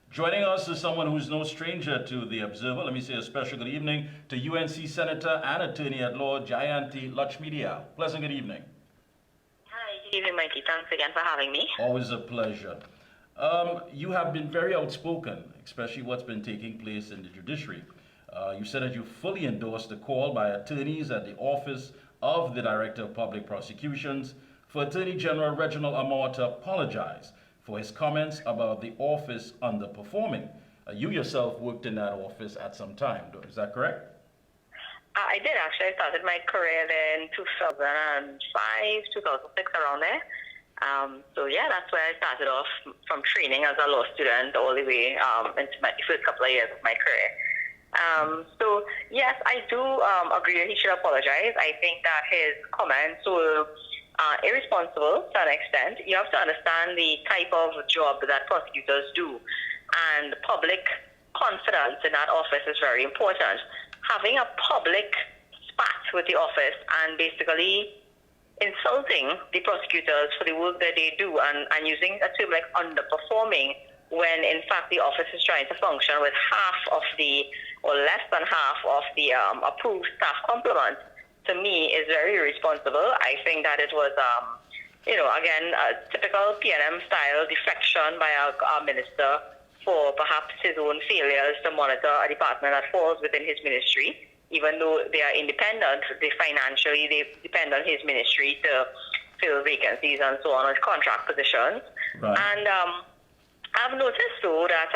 Joining us is someone who's no stranger to the Observer. Let me say a special good evening to UNC Senator and Attorney at Law Jayanti Lutchmedial. Pleasant good evening. Hi, good evening, Mikey. Thanks again for having me. Always a pleasure. You have been very outspoken, especially what's been taking place in the judiciary. You said that you fully endorsed the call by attorneys at the Office of the Director of Public Prosecutions for Attorney General Reginald T.A. to apologize for his comments about the office underperforming. You yourself worked in that office at some time, is that correct? I did actually. I started my career there in 2005, 2006, around there. So yeah, that's where I started off from training as a law student all the way into my first couple of years of my career. So yes, I do agree that he should apologize. I think that his comments were irresponsible to an extent. You have to understand the type of job that prosecutors do, and public confidence in that office is very important. Having a public spat with the office and basically insulting the prosecutors for the work that they do and using a term like underperforming when in fact the office is trying to function with half of the or less than half of the approved staff complement, to me is very irresponsible. I think that it was, again, a typical PNM style deflection by our minister for perhaps his own failures to monitor a department that falls within his ministry. Even though they are independent, they depend on his ministry to fill vacancies and so on with contract positions. Right. And I've noticed though that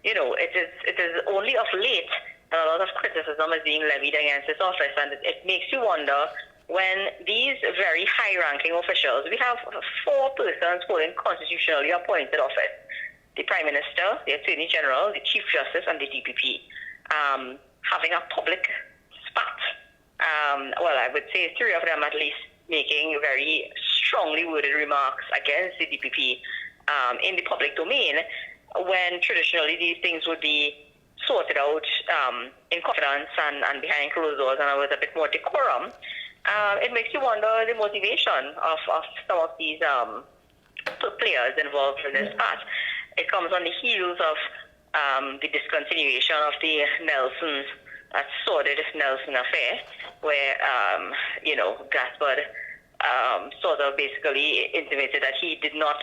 it is only of late that a lot of criticism is being levied against this office, and it makes you wonder when these very high-ranking officials, we have 4 persons holding constitutionally appointed office: the Prime Minister, the Attorney General, the Chief Justice, and the DPP, having a public spat. Well, I would say 3 of them at least making very strongly worded remarks against the DPP in the public domain, when traditionally these things would be sorted out in confidence and behind closed doors and with a bit more decorum. It makes you wonder the motivation of some of these players involved in this part. It comes on the heels of the discontinuation of the Nelson's, that sordid Nelson affair, where, Gaspard sort of basically intimated that he did not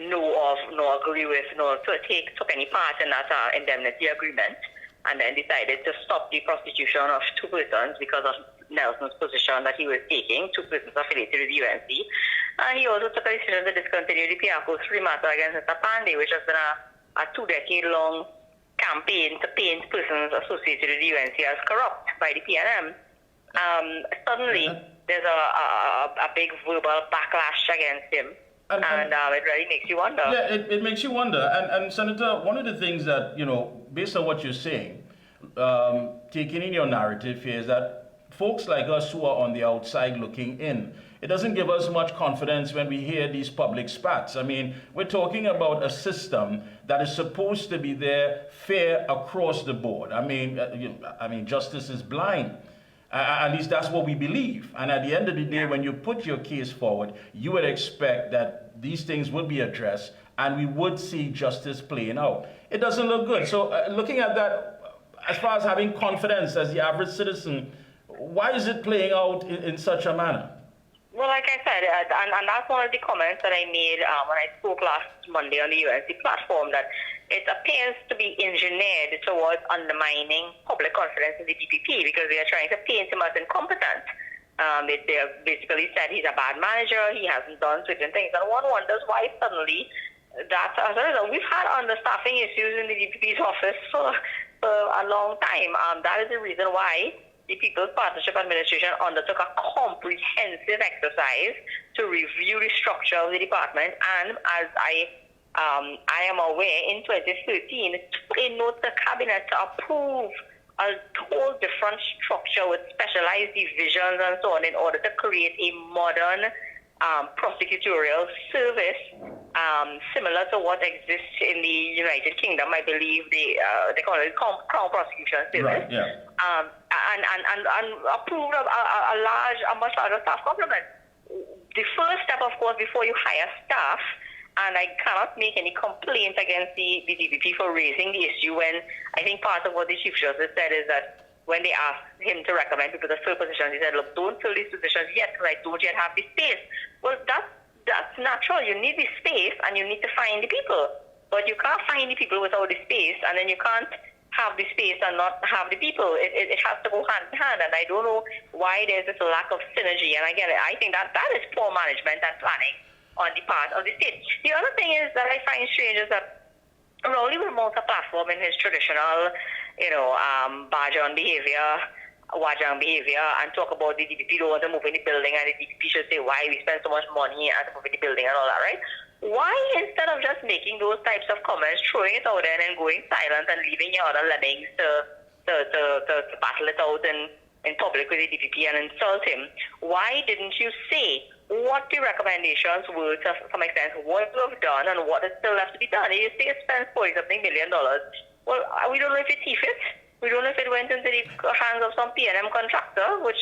know of, nor agree with, nor took any part in that indemnity agreement, and then decided to stop the prosecution of 2 persons because of Nelson's position that he was taking, 2 persons affiliated with the UNC. And he also took a decision to discontinue the Piaco 3 matter against Mr. Pandey, which has been a 2-decade-long campaign to paint persons associated with the UNC as corrupt by the PNM. Suddenly, there's a big verbal backlash against him. And it really makes you wonder. Yeah, it makes you wonder. And Senator, one of the things that, based on what you're saying, taking in your narrative here is that folks like us who are on the outside looking in, it doesn't give us much confidence when we hear these public spats. I mean, we're talking about a system that is supposed to be there fair across the board. I mean, justice is blind. At least that's what we believe. And at the end of the day, when you put your case forward, you would expect that these things would be addressed and we would see justice playing out. It doesn't look good. So looking at that, as far as having confidence as the average citizen, why is it playing out in such a manner? Well, like I said, and that's one of the comments that I made when I spoke last Monday on the UNC platform, that it appears to be engineered towards undermining public confidence in the DPP because they are trying to paint him as incompetent. They have basically said he's a bad manager, he hasn't done certain things, and one wonders why suddenly that, as a result, we've had understaffing issues in the DPP's office for a long time. That is the reason why the People's Partnership Administration undertook a comprehensive exercise to review the structure of the department, and as I am aware, in 2013, took a note to the cabinet to approve a whole different structure with specialized divisions and so on in order to create a modern prosecutorial service similar to what exists in the United Kingdom. I believe they call it Crown Prosecution Service. Right, yeah. And approved a much larger staff complement. The first step, of course, before you hire staff and I cannot make any complaint against the DPP for raising the issue when I think part of what the Chief Justice said is that when they asked him to recommend people to fill positions, he said, look, don't fill these positions yet because I don't yet have the space. Well, that's natural. You need the space and you need to find the people. But you can't find the people without the space, and then you can't have the space and not have the people. It has to go hand in hand, and I don't know why there's this lack of synergy. And again, I think that is poor management and planning on the part of the state. The other thing is that I find strange is that Rowley will mount a platform in his traditional, Bajan behavior, Wajang behavior, and talk about the DPP don't want to move in the building, and the DPP should say why we spend so much money to move in the building and all that, right? Why, instead of just making those types of comments, throwing it out there and then going silent and leaving your other lemmings to battle it out in public with the DPP and insult him, why didn't you say what the recommendations were to some extent, what you have done and what is still left to be done? You say you spent $40-something million. Well, we don't know if it's it. We don't know if it went into the hands of some P&M contractor, which,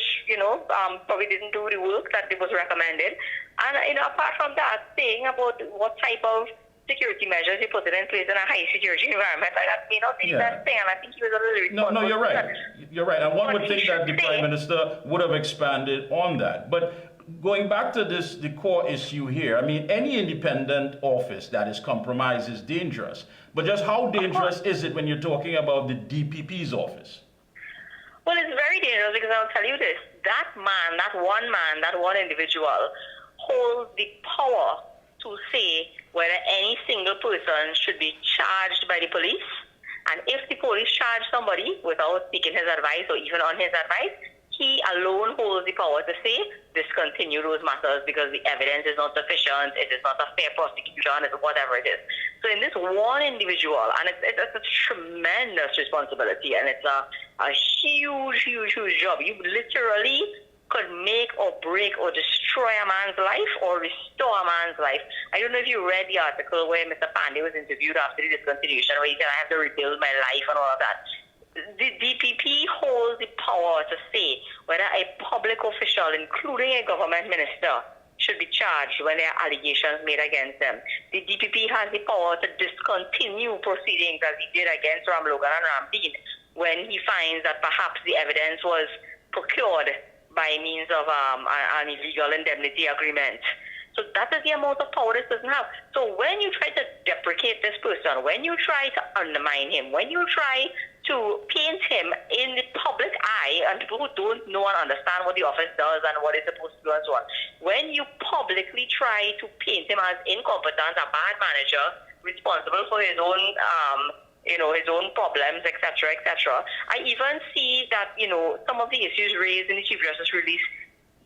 probably didn't do the work that it was recommended. And, apart from that, saying about what type of security measures you put in place in a high security environment, that may not be the best thing, and I think he was a little responsible. No, you're right. You're right. And one would think that the Prime Minister would have expanded on that. But going back to the core issue here, I mean, any independent office that is compromised is dangerous. But just how dangerous is it when you're talking about the DPP's office? Well, it's very dangerous because I'll tell you this. That one individual holds the power to say whether any single person should be charged by the police. And if the police charge somebody without seeking his advice or even on his advice, he alone holds the power to say, discontinue those matters because the evidence is not sufficient, it is not a fair prosecution, it's whatever it is. So in this one individual, and it's a tremendous responsibility, and it's a huge job. You literally could make or break or destroy a man's life or restore a man's life. I don't know if you read the article where Mr. Pandey was interviewed after the discontinuation, where he said, I have to rebuild my life and all of that. The DPP holds the power to say whether a public official, including a government minister, should be charged when there are allegations made against them. The DPP has the power to discontinue proceedings as he did against Ram Logan and Ram Dean when he finds that perhaps the evidence was procured by means of an illegal indemnity agreement. So that is the amount of power this person has. So when you try to deprecate this person, when you try to undermine him, when you try to paint him in the public eye, and people who don't know and understand what the office does and what it's supposed to do and so on, when you publicly try to paint him as incompetent, a bad manager, responsible for his own his own problems, etc., etc. I even see that, some of the issues raised in the Chief Justice release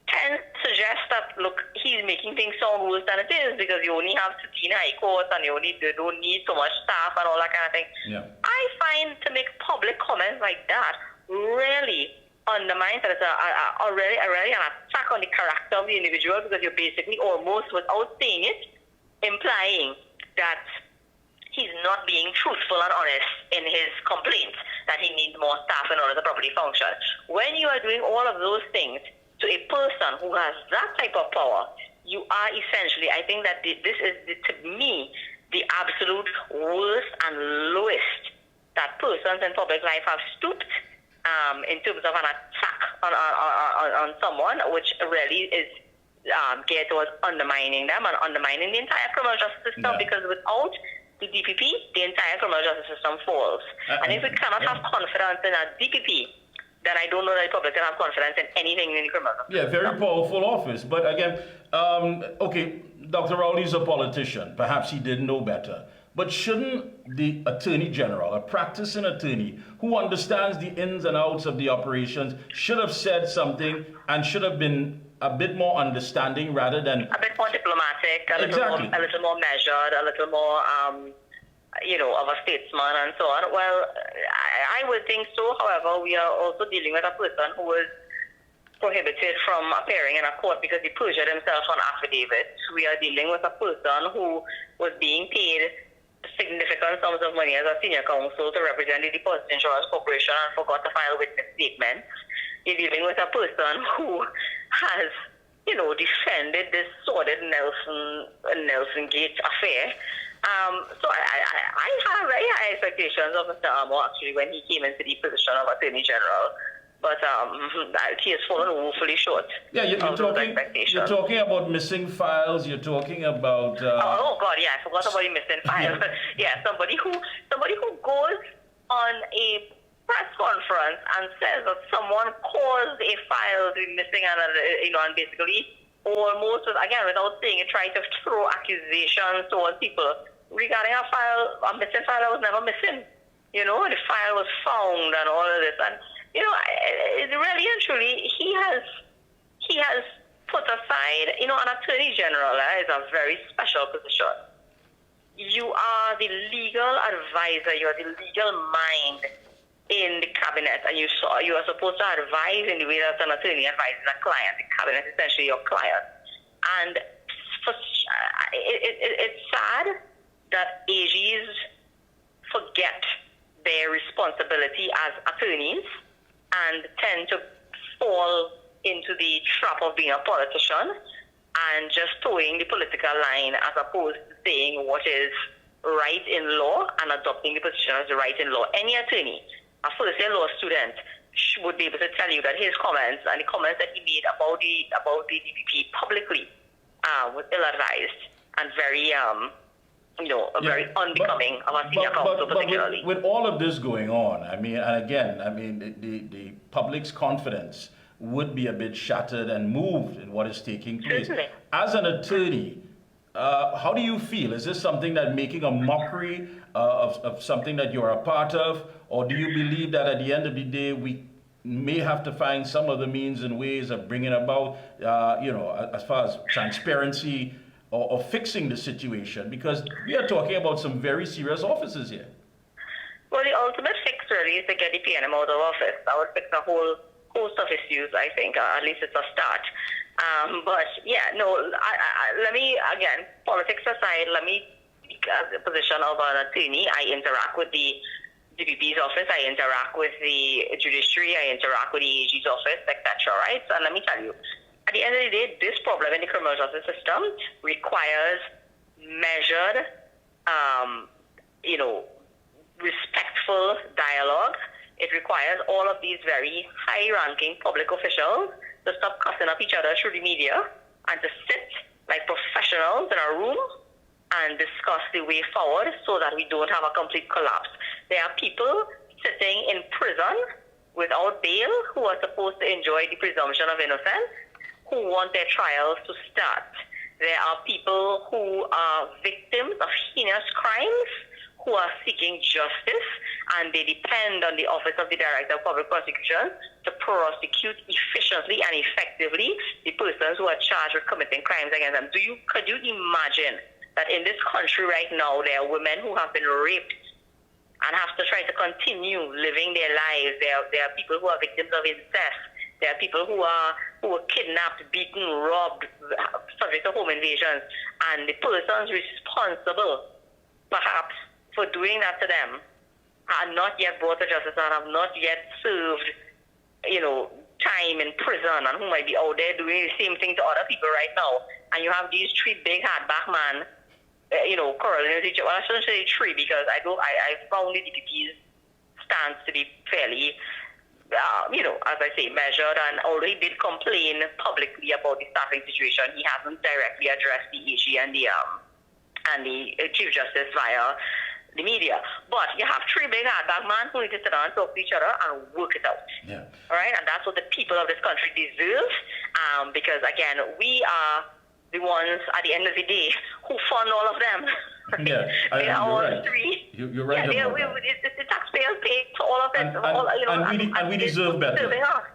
tend to suggest that, look, he's making things sound worse than it is because you only have 15 high courts and they don't need so much staff and all that kind of thing. Yeah. I find to make public comments like that really undermines that it's already an attack on the character of the individual because you're basically almost, without saying it, implying that he's not being truthful and honest in his complaints, that he needs more staff in order to properly function. When you are doing all of those things to a person who has that type of power, you are essentially, I think that this is, to me, the absolute worst and lowest that persons in public life have stooped in terms of an attack on someone, which really is geared towards undermining them and undermining the entire criminal justice system, because without the DPP, the entire criminal justice system falls. And if we cannot have confidence in a DPP, then I don't know that the public can have confidence in anything in the criminal justice system. Very powerful office. But again, okay, Dr. Rowley's a politician. Perhaps he didn't know better. But shouldn't the Attorney General, a practicing attorney who understands the ins and outs of the operations, should have said something and should have been a bit more understanding rather than... A bit more diplomatic, a little more measured, a little more, of a statesman and so on. Well, I would think so. However, we are also dealing with a person who was prohibited from appearing in a court because he perjured himself on affidavits. We are dealing with a person who was being paid significant sums of money as a senior counsel to represent the Deposit Insurance Corporation and forgot to file witness statements. You're dealing with a person who has defended this sordid Nelson Gate affair. So I have very high expectations of Mr. Armour actually when he came into the position of Attorney General. But he has fallen woefully short. Yeah, you're talking about missing files. You're talking about. Oh God, yeah, I forgot about the missing files. Yeah, somebody who goes on a press conference and says that someone caused a file to be missing, and basically almost again without saying it, trying to throw accusations towards people regarding a missing file that was never missing. The file was found and all of this, and. Really and truly, he has put aside, an Attorney General is a very special position. You are the legal advisor, you are the legal mind in the cabinet, and you are supposed to advise in the way that an attorney advises a client. The cabinet is essentially your client. And it's sad that AGs forget their responsibility as attorneys and tend to fall into the trap of being a politician and just towing the political line as opposed to saying what is right in law and adopting the position as right in law. Any attorney, a first-year law student, would be able to tell you that his comments and the comments that he made about the DPP publicly was ill-advised and very very unbecoming of a senior counsel, particularly. With all of this going on, the public's confidence would be a bit shattered and moved in what is taking place. Certainly. As an attorney, how do you feel? Is this something that making a mockery of something that you're a part of, or do you believe that at the end of the day we may have to find some other means and ways of bringing about, as far as transparency or fixing the situation, because we are talking about some very serious officers here? Well, the ultimate fix really is to get the PNM out of office. That would fix a whole host of issues, I think. At least it's a start. Let me, again, politics aside, let me take the position of an attorney. I interact with the DPP's office, I interact with the judiciary, I interact with the AG's office, etc., right? So let me tell you, at the end of the day, this problem in the criminal justice system requires measured, respectful dialogue. It requires all of these very high-ranking public officials to stop cussing up each other through the media and to sit like professionals in a room and discuss the way forward so that we don't have a complete collapse. There are people sitting in prison without bail who are supposed to enjoy the presumption of innocence, who want their trials to start. There are people who are victims of heinous crimes who are seeking justice, and they depend on the Office of the Director of Public Prosecution to prosecute efficiently and effectively the persons who are charged with committing crimes against them. Could you imagine that in this country right now there are women who have been raped and have to try to continue living their lives? There are people who are victims of incest. There are people who were kidnapped, beaten, robbed, subject to home invasions, and the persons responsible, perhaps, for doing that to them are not yet brought to justice and have not yet served, time in prison, and who might be out there doing the same thing to other people right now. And you have these three big hardback men, quarreling with each other. Well, I shouldn't say three because I found the DPP's stance to be fairly as I say, measured, and although he did complain publicly about the staffing situation, he hasn't directly addressed the AG and the Chief Justice via the media. But you have three big hardback men who need to sit down and talk to each other and work it out. Yeah. All right? And that's what the people of this country deserve, because, again, we are the ones, at the end of the day, who fund all of them. Yeah, they are all right. three. You're right. Yeah, the taxpayers pay for all of that. And we deserve better.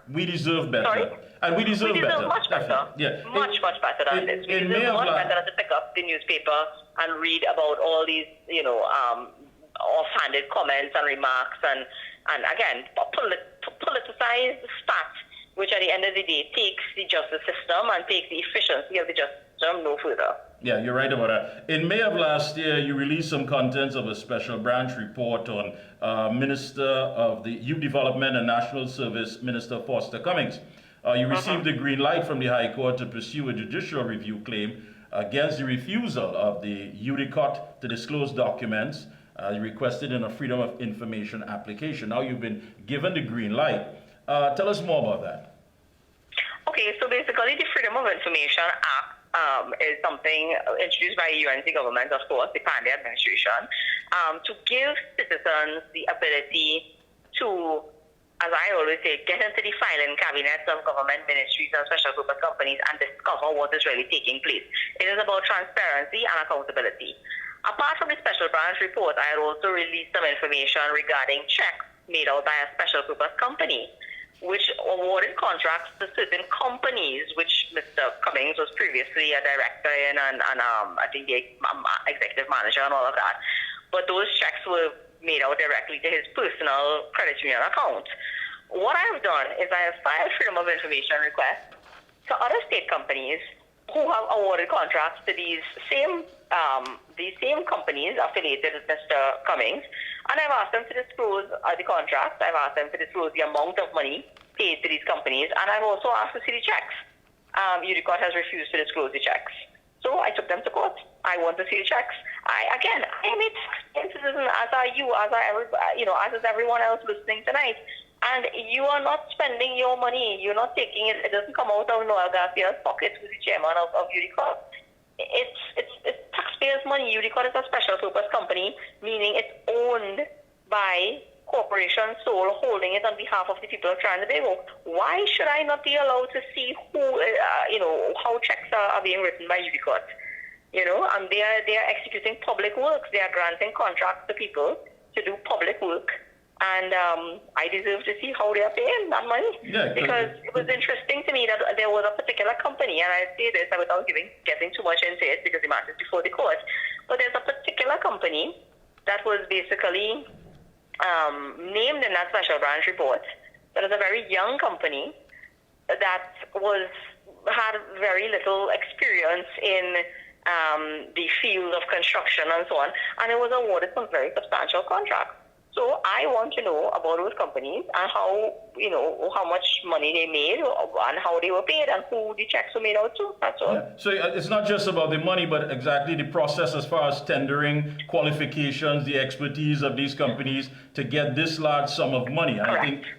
We deserve better. Sorry? And we deserve better. Much better. Yeah. Much better than this. We deserve much better to pick up the newspaper and read about all these, offhanded comments and remarks and again, politicized stats, which at the end of the day takes the justice system and takes the efficiency of the justice system no further. Yeah, you're right about that. In May of last year, you released some contents of a special branch report on Minister of the Youth Development and National Service, Minister Foster Cummings. You received the green light from the High Court to pursue a judicial review claim against the refusal of the UDICOT to disclose documents requested in a Freedom of Information application. Now you've been given the green light. Tell us more about that. Okay, so basically the Freedom of Information Act is something introduced by the UNC government, of course, the Pandey administration, to give citizens the ability to, as I always say, get into the filing cabinets of government ministries and special purpose companies and discover what is really taking place. It is about transparency and accountability. Apart from the special branch report, I had also released some information regarding checks made out by a special purpose company, which awarded contracts to certain companies, which Mr. Cummings was previously a director in and I think the executive manager and all of that. But those checks were made out directly to his personal credit union account. What I have done is I have filed Freedom of Information requests to other state companies who have awarded contracts to these same companies affiliated with Mr. Cummings, and I've asked them to disclose the contracts. I've asked them to disclose the amount of money paid to these companies, and I've also asked to see the checks. UDICOT has refused to disclose the checks. So I took them to court. I want to see the checks. I am a taxpaying citizen, as are you, as is everyone else listening tonight. And you are not spending your money. You're not taking it. It doesn't come out of Noel Garcia's pocket, who's the chairman of UDICOT. It's taxpayers' money. UDICOT is a special purpose company, meaning it's owned by corporation sole, holding it on behalf of the people of Trinidad. Why should I not be allowed to see who, how checks are being written by UDICOT? And they are executing public works. They are granting contracts to people to do public work. And I deserve to see how they are paying that money. Yeah, because it was interesting to me that there was a particular company, and I say this without getting too much into it because the matter is before the court, but there's a particular company that was basically named in that special branch report that is a very young company that had very little experience in the field of construction and so on, and it was awarded some very substantial contracts. So I want to know about those companies and how much money they made and how they were paid and who the checks were made out to. That's all. Yeah. So it's not just about the money, but exactly the process as far as tendering, qualifications, the expertise of these companies to get this large sum of money. And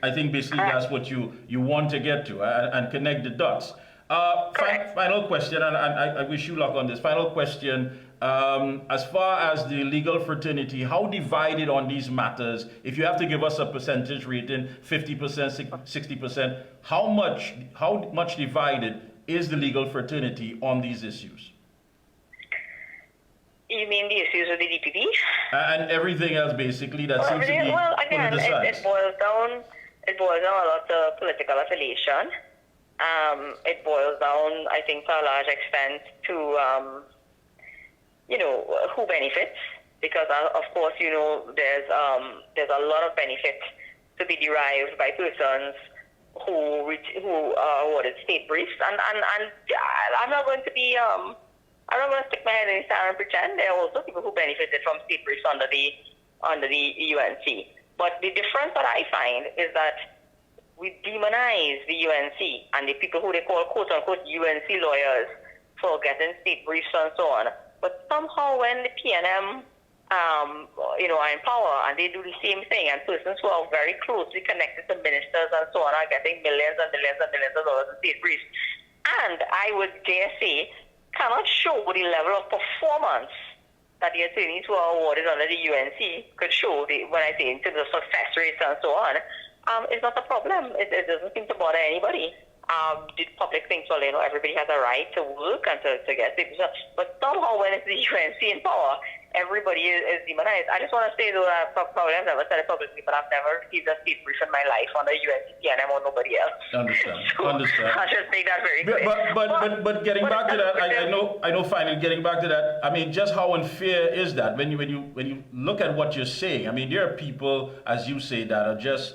I think basically that's what you want to get to and connect the dots. Final question, and I wish you luck on this. Final question. As far as the legal fraternity, how divided on these matters? If you have to give us a percentage rating, 50%, 60%, how much divided is the legal fraternity on these issues? You mean the issues with the DPP? And everything else, basically, that seems to be politicized. It boils down a lot to political affiliation. It boils down, I think, to a large extent to who benefits, because of course there's a lot of benefit to be derived by persons who are awarded state briefs, and I'm not going to be I'm not going to stick my head in the sand and pretend. There are also people who benefited from state briefs under the UNC. But the difference that I find is that we demonize the UNC and the people who they call quote unquote UNC lawyers for getting state briefs and so on. But somehow when the PNM are in power and they do the same thing, and persons who are very closely connected to ministers and so on are getting millions and millions and millions of dollars in state briefs, and I would dare say cannot show the level of performance that the attorneys who are awarded under the UNC could show, when I say in terms of success rates and so on, it's not a problem. It doesn't seem to bother anybody. The public thinks, well, everybody has a right to work and to get people. But somehow when it's the UNC in power, everybody is demonized. I just want to say, though, probably I've never said it publicly, but I've never received a state brief in my life on the UNC, PNM, or nobody else. Understand. I'll just make that very clear. But getting back to that, I know. Finally, getting back to that, I mean, just how unfair is that when you look at what you're saying? I mean, there are people, as you say, that are just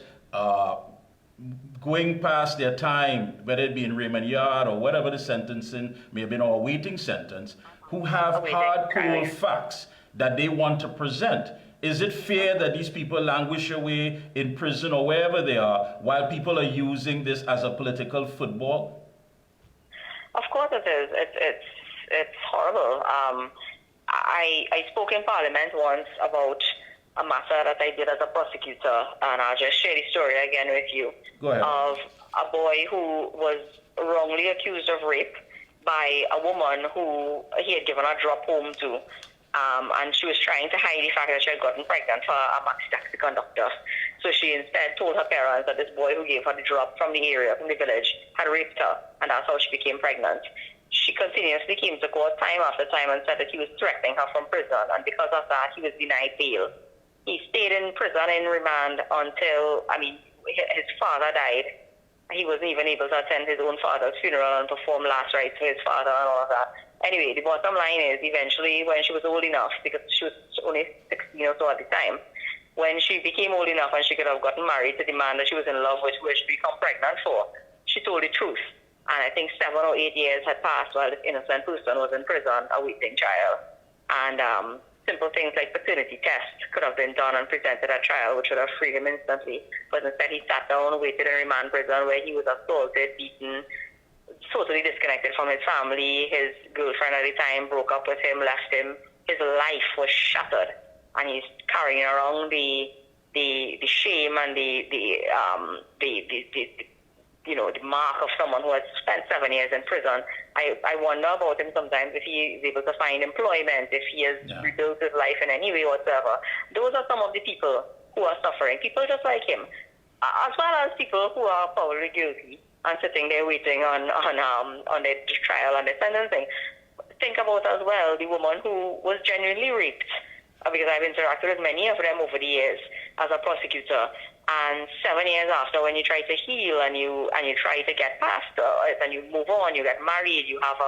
going past their time, whether it be in Raymond Yard or whatever the sentencing may have been, or a waiting sentence, who have hardcore facts that they want to present. Is it fair that these people languish away in prison or wherever they are while people are using this as a political football? Of course it is. It's horrible. I spoke in Parliament once about a matter that I did as a prosecutor, and I'll just share the story again with you. Go ahead. Of a boy who was wrongly accused of rape by a woman who he had given a drop home to. And she was trying to hide the fact that she had gotten pregnant for a maxi taxi conductor. So she instead told her parents that this boy who gave her the drop from the area, from the village, had raped her, and that's how she became pregnant. She continuously came to court time after time and said that he was threatening her from prison, and because of that, he was denied bail. He stayed in prison in remand until, his father died. He wasn't even able to attend his own father's funeral and perform last rites for his father and all of that. Anyway, the bottom line is, eventually, when she was old enough, because she was only 16 or so at the time, when she became old enough and she could have gotten married to the man that she was in love with, who she become pregnant for, she told the truth. And I think 7 or 8 years had passed while this innocent person was in prison awaiting trial. And simple things like paternity tests could have been done and presented at trial, which would have freed him instantly. But instead, he sat down, waited in remand prison where he was assaulted, beaten, totally disconnected from his family. His girlfriend at the time broke up with him, left him. His life was shattered, and he's carrying around the shame and the mark of someone who has spent 7 years in prison. I wonder about him sometimes, if he is able to find employment, if he has rebuilt his life in any way whatsoever. Those are some of the people who are suffering, people just like him, as well as people who are probably guilty and sitting there waiting on their trial and their sentencing. Think about as well the woman who was genuinely raped, because I've interacted with many of them over the years as a prosecutor. And 7 years after, when you try to heal and you try to get past it and you move on, you get married, you have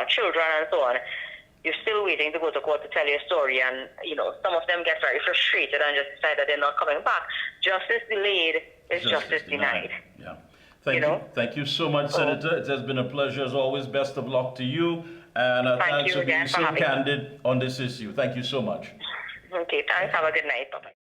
children and so on, you're still waiting to go to court to tell your story. And some of them get very frustrated and just decide that they're not coming back. Justice delayed is justice denied. Yeah. Thank you so much, Senator. It has been a pleasure as always. Best of luck to you. And thanks for being so candid on this issue. Thank you so much. Okay, thanks. Have a good night. Bye-bye.